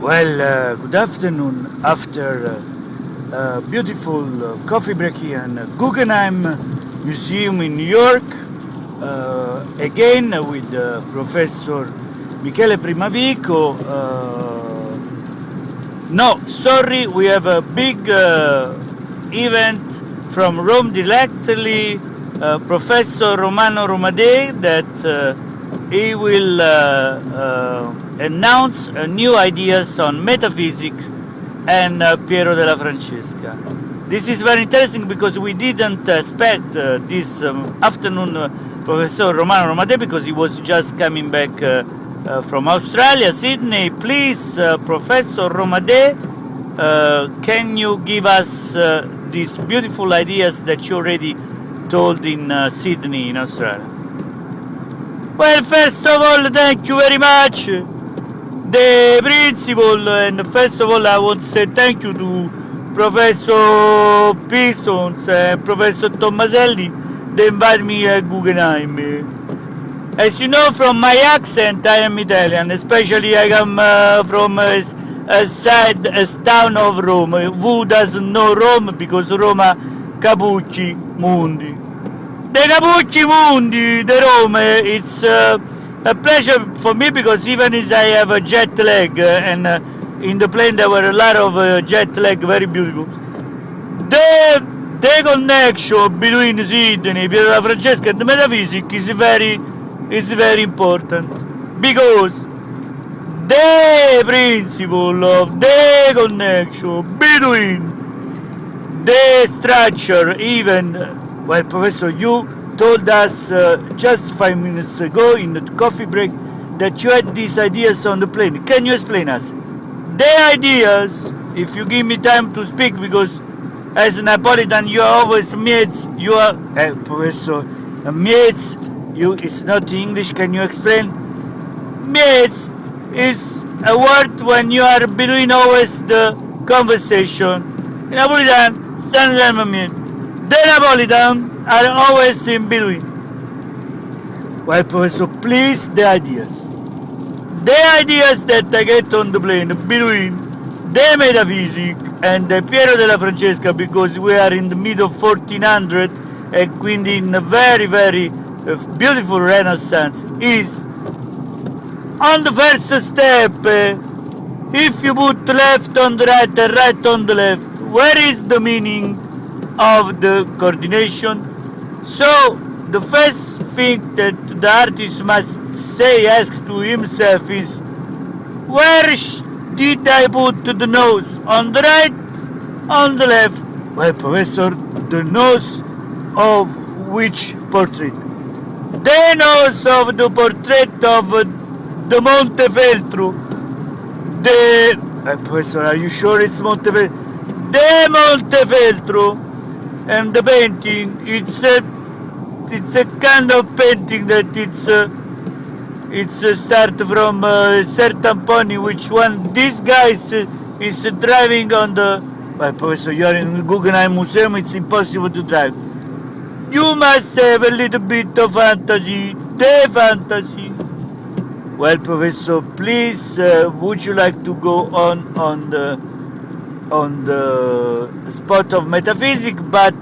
Well, good afternoon. After a beautiful coffee break here in Guggenheim Museum in New York, again with Professor Michele Primavico. No, sorry, we have a big event from Rome directly. Professor Romano Romadei that he will announce new ideas on metaphysics and Piero Della Francesca. This is very interesting because we didn't expect this afternoon Professor Romano Romadei because he was just coming back from Australia, Sydney. Please, Professor Romadei, can you give us these beautiful ideas that you already told in Sydney in Australia? Well, first of all, thank you very much, the principal, and first of all, I want to say thank you to Professor Pistons and Professor Tommaselli. They invited me at Guggenheim. As you know from my accent, I am Italian, especially I come from a town of Rome. Who doesn't know Rome? Because Roma Capucci Mundi. The Capucci Mundi, the Rome, it's a pleasure for me because even if I have a jet lag, and in the plane there were a lot of jet lag, very beautiful. The connection between Sydney, Piero della Francesca and the metaphysics is very important because the principle of the connection between the structure, even well, Professor, you told us just 5 minutes ago in the coffee break that you had these ideas on the plane. Can you explain us? The ideas, if you give me time to speak, because as a Napolitan you are always Mietz, you are, Professor, Mietz, it's not English, can you explain? Mietz is a word when you are between always the conversation. In Napolitan, stand Mietz. The Napolitan are always in between. Well, Professor, please, the ideas. The ideas that I get on the plane between the metaphysics and the Piero della Francesca, because we are in the middle of 1400 and quindi in a very, very beautiful Renaissance, is on the first step, if you put left on the right and right on the left, where is the meaning of the coordination? So the first thing that the artist must ask to himself is, where did I put the nose? On the right, on the left? Well, Professor, the nose of which portrait? The nose of the portrait of the Montefeltro. Professor, are you sure it's Montefeltro? The Montefeltro. And the painting, it's a kind of painting that it's start from a certain point in which one this guy is driving on the. Well, Professor, you are in the Guggenheim Museum, it's impossible to drive. You must have a little bit of fantasy, the fantasy. Well, Professor, please, would you like to go on the spot of metaphysics, but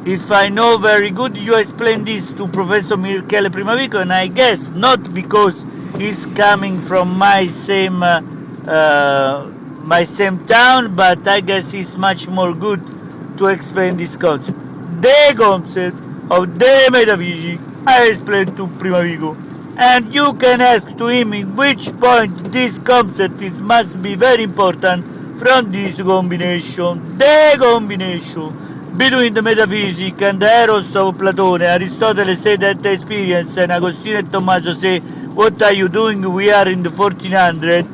if I know very good, you explain this to Professor Michele Primavico, and I guess not because he's coming from my same town, but I guess it's much more good to explain this concept. The concept of the metaphysics I explained to Primavico, and you can ask to him in which point this concept must be very important from this combination. The combination between the metaphysics and the eros of Platone. Aristotle said that experience, and Agostino and Tommaso say, what are you doing? We are in the 1400.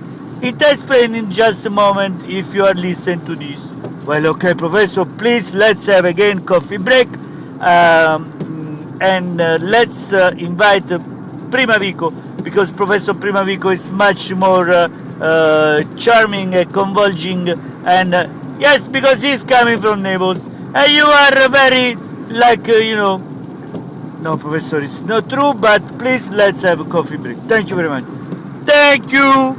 It explains in just a moment if you are listening to this. Well, okay, Professor, please, let's have again coffee break, and let's invite Primavico, because Professor Primavico is much more charming and convulging, and yes, because he's coming from Naples, and you are very, no, Professor, it's not true, but please, let's have a coffee break. Thank you very much. Thank you.